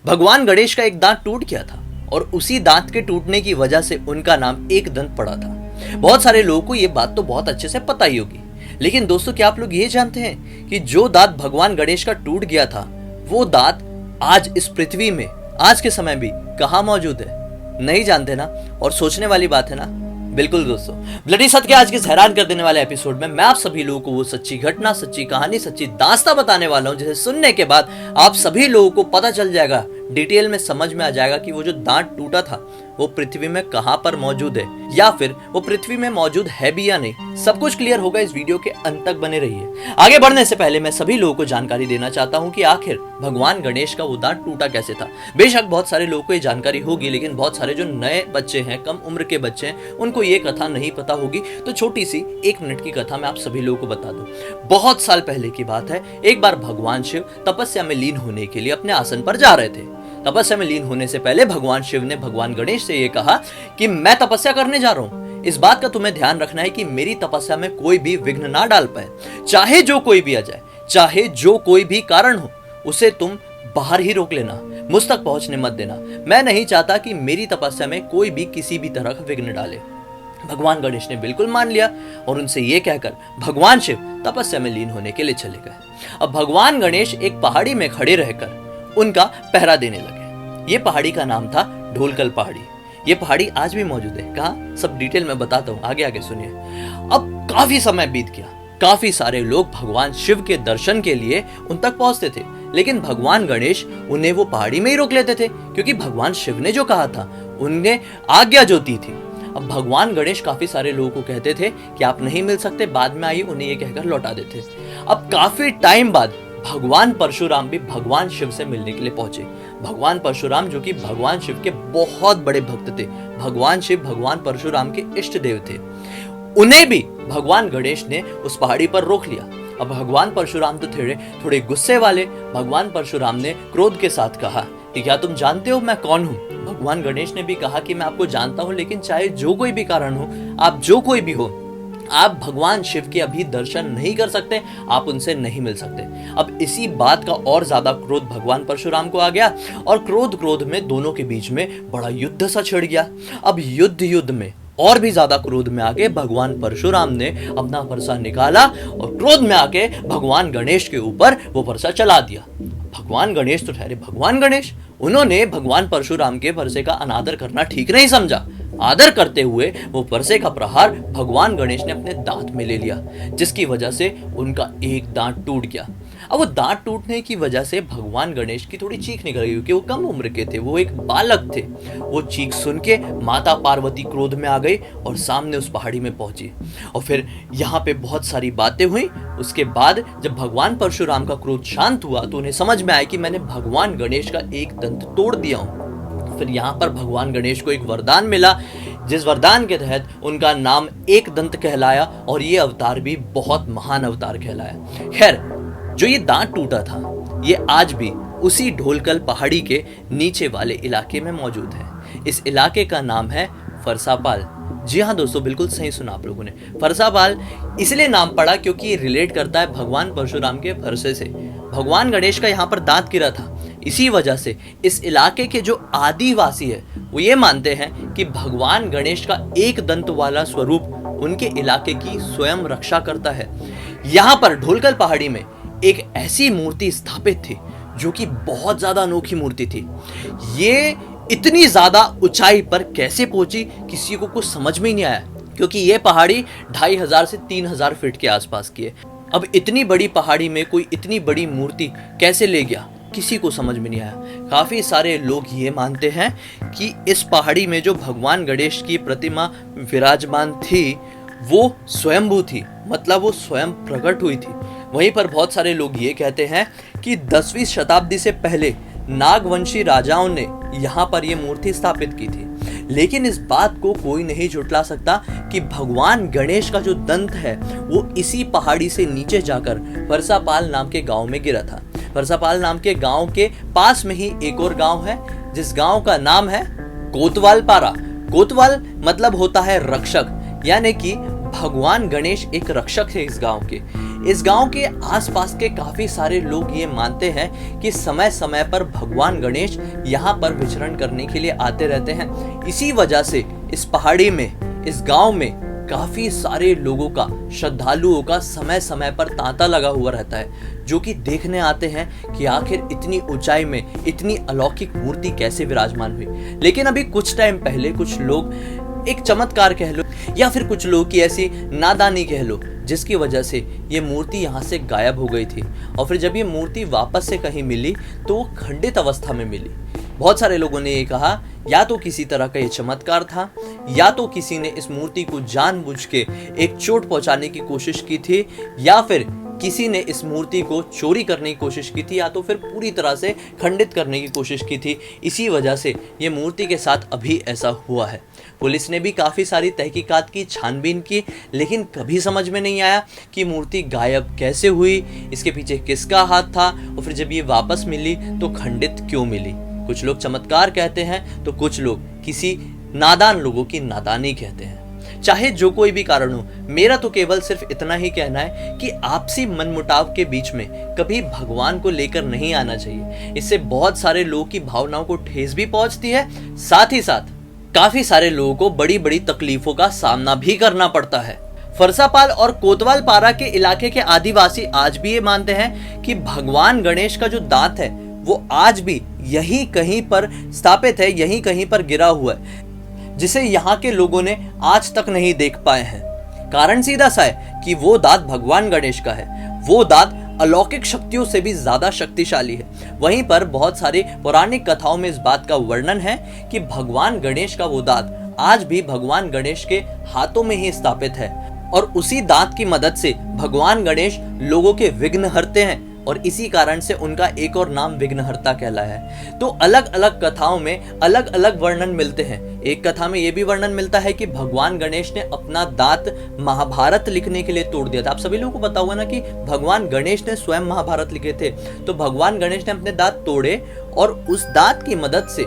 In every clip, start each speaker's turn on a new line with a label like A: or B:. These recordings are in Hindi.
A: भगवान गणेश का एक दांत टूट गया था और उसी दांत के टूटने की वजह से उनका नाम एक दंत पड़ा था। बहुत सारे लोगों को ये बात तो बहुत अच्छे से पता ही होगी, लेकिन दोस्तों क्या आप लोग ये जानते हैं कि जो दांत भगवान गणेश का टूट गया था वो दांत आज इस पृथ्वी में आज के समय भी कहाँ मौजूद है? नहीं जानते ना? और सोचने वाली बात है ना। बिल्कुल दोस्तों, ब्लडी सत्य के आज के हैरान कर देने वाले एपिसोड में मैं आप सभी लोगों को वो सच्ची घटना, सच्ची कहानी, सच्ची दास्तां बताने वाला हूं जिसे सुनने के बाद आप सभी लोगों को पता चल जाएगा, डिटेल में समझ में आ जाएगा कि वो जो दांत टूटा था वो पृथ्वी में कहां पर मौजूद है या फिर वो पृथ्वी में मौजूद है भी या नहीं। सब कुछ क्लियर होगा, इस वीडियो के अंत तक बने रहिए। आगे बढ़ने से पहले मैं सभी लोगों को जानकारी देना चाहता हूं कि आखिर भगवान गणेश का वो दांत टूटा कैसे था। बेशक बहुत सारे लोगों को ये जानकारी होगी, लेकिन बहुत सारे जो नए बच्चे हैं, कम उम्र के बच्चे हैं, उनको ये कथा नहीं पता होगी। तो छोटी सी 1 मिनट की कथा मैं आप सभी लोगों को बता दूं। बहुत साल पहले की बात है, एक बार भगवान शिव तपस्या में लीन होने के लिए अपने आसन पर जा रहे थे। तपस्या में लीन होने से पहले भगवान शिव ने भगवान गणेश से ये कहा कि मैं तपस्या करने जा रहा हूं, इस बात का तुम्हें ध्यान रखना है कि मेरी तपस्या में कोई भी विघ्न ना डाल पाए। चाहे जो कोई भी आ जाए, चाहे जो कोई भी कारण हो, उसे तुम बाहर ही रोक लेना, मुझ तक पहुंचने मत देना। मैं नहीं चाहता कि मेरी तपस्या में कोई भी किसी भी तरह का विघ्न डाले। भगवान गणेश ने बिल्कुल मान लिया और उनसे ये कहकर भगवान शिव तपस्या में लीन होने के लिए चले गए। अब भगवान गणेश एक पहाड़ी में खड़े रहकर उनका पहरा देने लगे। ये पहाड़ी का नाम था ढोलकल पहाड़ी। ये पहाड़ी आज भी मौजूद है। कहाँ? सब डिटेल में बताता हूँ, आगे आगे सुनिए। अब काफी समय बीत गया, काफी सारे लोग भगवान शिव के दर्शन के लिए उन तक पहुंचते थे, लेकिन भगवान गणेश उन्हें वो पहाड़ी में ही रोक लेते थे, क्योंकि भगवान शिव ने जो कहा था, उन्हें आज्ञा जो दी थी। अब भगवान गणेश काफी सारे लोगों को कहते थे कि आप नहीं मिल सकते, बाद में आइए, उन्हें ये कहकर लौटा देते। अब काफी टाइम बाद भगवान परशुराम भी भगवान शिव से मिलने के लिए पहुंचे। भगवान परशुराम जो कि भगवान शिव के बहुत बड़े भक्त थे, भगवान शिव भगवान परशुराम के इष्ट देव थे, उन्हें भी भगवान गणेश ने उस पहाड़ी पर रोक लिया। अब भगवान परशुराम तो थोड़े गुस्से वाले। भगवान परशुराम ने क्रोध के साथ कहा कि क्या तुम जानते हो मैं कौन हूं? भगवान गणेश ने भी कहा कि मैं आपको जानता हूं, लेकिन चाहे जो कोई भी कारण हो, आप जो कोई भी हो, आप भगवान शिव के अभी दर्शन नहीं कर सकते, आप उनसे नहीं मिल सकते। अब इसी बात का और ज्यादा क्रोध भगवान परशुराम को आ गया और क्रोध में दोनों के बीच में बड़ा युद्ध सा छिड़ गया। अब युद्ध में और भी ज्यादा क्रोध में आके भगवान परशुराम ने अपना फरसा निकाला और क्रोध में आके भगवान गणेश के ऊपर वो फरसा चला दिया। भगवान गणेश तो ठहरे भगवान गणेश, उन्होंने भगवान परशुराम के फरसे का अनादर करना ठीक नहीं समझा। आदर करते हुए वो फरसे का प्रहार भगवान गणेश ने अपने दांत में ले लिया, जिसकी वजह से उनका एक दांत टूट गया। अब वो दांत टूटने की वजह से भगवान गणेश की थोड़ी चीख निकल गई, क्योंकि वो कम उम्र के थे, वो एक बालक थे। वो चीख सुन के माता पार्वती क्रोध में आ गई और सामने उस पहाड़ी में पहुंची और फिर यहाँ पे बहुत सारी बातें हुई। उसके बाद जब भगवान परशुराम का क्रोध शांत हुआ तो उन्हें समझ में आया कि मैंने भगवान गणेश का एक दंत तोड़ दिया हूँ। फिर यहाँ पर भगवान गणेश को एक वरदान मिला, जिस वरदान के तहत उनका नाम एक दंत कहलाया और ये अवतार भी बहुत महान अवतार कहलाया। खैर, जो ये दांत टूटा था ये आज भी उसी ढोलकल पहाड़ी के नीचे वाले इलाके में मौजूद है। इस इलाके का नाम है फरसापाल। जी हाँ दोस्तों, बिल्कुल सही सुना आप लोगों ने। फरसापाल इसलिए नाम पड़ा क्योंकि ये रिलेट करता है भगवान परशुराम के फरसे से। भगवान गणेश का यहाँ पर दांत गिरा था, इसी वजह से इस इलाके के जो आदिवासी है वो ये मानते हैं कि भगवान गणेश का एक दंत वाला स्वरूप उनके इलाके की स्वयं रक्षा करता है। यहाँ पर ढोलकल पहाड़ी में एक ऐसी मूर्ति स्थापित थी जो कि बहुत ज्यादा अनोखी मूर्ति थी। ये इतनी ज्यादा ऊंचाई पर कैसे पहुंची किसी को कुछ समझ में ही नहीं आया, क्योंकि ये पहाड़ी 2500 से 3000 फीट के आसपास की है। अब इतनी बड़ी पहाड़ी में कोई इतनी बड़ी मूर्ति कैसे ले गया, किसी को समझ में नहीं आया। काफी सारे लोग ये मानते हैं कि इस पहाड़ी में जो भगवान गणेश की प्रतिमा विराजमान थी वो स्वयंभू थी, मतलब वो स्वयं प्रकट हुई थी। वहीं पर बहुत सारे लोग ये कहते हैं कि 10वीं शताब्दी से पहले नागवंशी राजाओं ने यहाँ पर ये मूर्ति स्थापित की थी। लेकिन इस बात को कोई नहीं झुठला सकता कि भगवान गणेश का जो दंत है वो इसी पहाड़ी से नीचे जाकर फरसापाल नाम के गांव में गिरा था। फरसापाल नाम के गांव के पास में ही एक और गांव है, जिस गांव का नाम है कोतवाल पारा। कोतवाल मतलब होता है रक्षक, यानी कि भगवान गणेश एक रक्षक है इस गांव के। इस गांव के आसपास के काफी सारे लोग ये मानते हैं कि समय समय पर भगवान गणेश यहाँ पर विचरण करने के लिए आते रहते हैं। इसी वजह से इस पहाड़ी में, इस गांव में काफी सारे लोगों का, श्रद्धालुओं का समय समय पर तांता लगा हुआ रहता है, जो कि देखने आते हैं कि आखिर इतनी ऊंचाई में इतनी अलौकिक मूर्ति कैसे विराजमान हुई। लेकिन अभी कुछ टाइम पहले कुछ लोग, एक चमत्कार कह लो या फिर कुछ लोग की ऐसी नादानी कह लो, जिसकी वजह से ये मूर्ति यहाँ से गायब हो गई थी। और फिर जब ये मूर्ति वापस से कहीं मिली तो वो खंडित अवस्था में मिली। बहुत सारे लोगों ने ये कहा या तो किसी तरह का ये चमत्कार था, या तो किसी ने इस मूर्ति को जानबूझ के एक चोट पहुंचाने की कोशिश की थी, या फिर किसी ने इस मूर्ति को चोरी करने की कोशिश की थी, या तो फिर पूरी तरह से खंडित करने की कोशिश की थी। इसी वजह से ये मूर्ति के साथ अभी ऐसा हुआ है। पुलिस ने भी काफ़ी सारी तहकीकात की, छानबीन की, लेकिन कभी समझ में नहीं आया कि मूर्ति गायब कैसे हुई, इसके पीछे किसका हाथ था, और फिर जब ये वापस मिली तो खंडित क्यों मिली। कुछ लोग चमत्कार कहते हैं तो कुछ लोग किसी नादान लोगों की नादानी कहते हैं। चाहे जो कोई भी कारण हो, मेरा तो केवल सिर्फ इतना ही कहना है कि आपसी मनमुटाव के बीच में कभी भगवान को लेकर नहीं आना चाहिए। इससे बहुत सारे लोगों की भावनाओं को ठेस भी पहुंचती है, साथ ही साथ काफी सारे लोगों को बड़ी बड़ी तकलीफों का सामना भी करना पड़ता है। फरसापाल और कोतवाल पारा के इलाके के आदिवासी आज भी ये मानते हैं कि भगवान गणेश का जो दांत है वो आज भी यहीं कहीं पर स्थापित है, यहीं कहीं पर गिरा हुआ है, जिसे यहाँ के लोगों ने आज तक नहीं देख पाए हैं। कारण सीधा सा है कि वो दांत भगवान गणेश का है। वो दांत अलौकिक शक्तियों से भी ज्यादा शक्तिशाली है। वहीं पर बहुत सारी पौराणिक कथाओं में इस बात का वर्णन है कि भगवान गणेश का वो दांत आज भी भगवान गणेश के हाथों में ही स्थापित है, और उसी दांत की मदद से भगवान गणेश लोगों के विघ्न हरते हैं, और इसी कारण से उनका एक और नाम विघ्नहर्ता कहलाया है। तो अलग अलग कथाओं में अलग अलग वर्णन मिलते हैं। एक कथा में यह भी वर्णन मिलता है कि भगवान गणेश ने अपना दांत महाभारत लिखने के लिए तोड़ दिया था। आप सभी लोगों को पता होगा ना कि भगवान गणेश ने स्वयं महाभारत लिखे थे। तो भगवान गणेश ने अपने दांत तोड़े और उस दांत की मदद से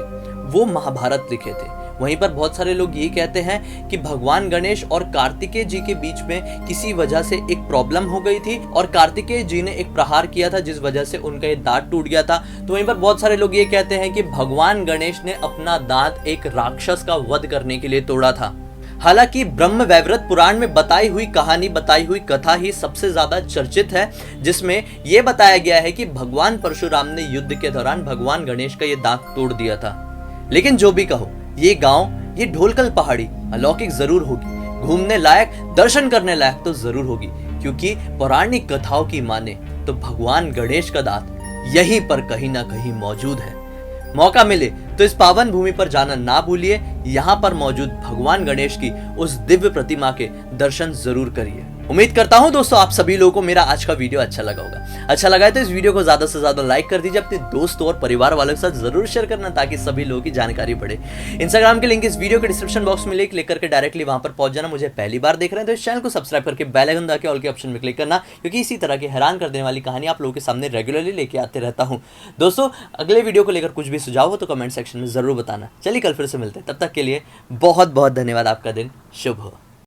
A: वो महाभारत लिखे थे। वहीं पर बहुत सारे लोग ये कहते हैं कि भगवान गणेश और कार्तिकेय जी के बीच में किसी वजह से एक प्रॉब्लम हो गई थी, और कार्तिकेय जी ने एक प्रहार किया था जिस वजह से उनका ये दांत टूट गया था। तो वहीं पर बहुत सारे लोग ये कहते हैं कि भगवान गणेश ने अपना दांत एक राक्षस का वध करने के लिए तोड़ा था। हालांकि ब्रह्म वैवर्त पुराण में बताई हुई कहानी, बताई हुई कथा ही सबसे ज्यादा चर्चित है, जिसमें यह बताया गया है कि भगवान परशुराम ने युद्ध के दौरान भगवान गणेश का ये दांत तोड़ दिया था। लेकिन जो भी कहो, ये गांव, ये ढोलकल पहाड़ी अलौकिक जरूर होगी, घूमने लायक, दर्शन करने लायक तो जरूर होगी, क्योंकि पौराणिक कथाओं की माने तो भगवान गणेश का दांत यहीं पर कहीं ना कहीं मौजूद है। मौका मिले तो इस पावन भूमि पर जाना ना भूलिए। यहाँ पर मौजूद भगवान गणेश की उस दिव्य प्रतिमा के दर्शन जरूर करिए। उम्मीद करता हूं दोस्तों आप सभी लोगों को मेरा आज का वीडियो अच्छा लगा होगा। अच्छा लगा है तो इस वीडियो को ज्यादा से ज्यादा लाइक कर दीजिए, अपने दोस्तों और परिवार वालों के साथ जरूर शेयर करना, ताकि सभी लोगों की जानकारी बढ़े। इंस्टाग्राम के लिंक इस वीडियो के डिस्क्रिप्शन बॉक्स में क्लिक करके डायरेक्टली वहां पर पहुंच जाना। मुझे पहली बार देख रहे हैं तो इस चैनल को सब्सक्राइब करके बेल आइकन दबा के ऑल के ऑप्शन में क्लिक करना, क्योंकि इसी तरह की हैरान कर देने वाली कहानी आप लोगों के सामने रेगुलरली लेके आते रहता हूँ। दोस्तों अगले वीडियो को लेकर कुछ भी सुझाव हो तो कमेंट सेक्शन में जरूर बताना। चलिए कल फिर से मिलते हैं, तब तक के लिए बहुत बहुत धन्यवाद। आपका दिन शुभ हो।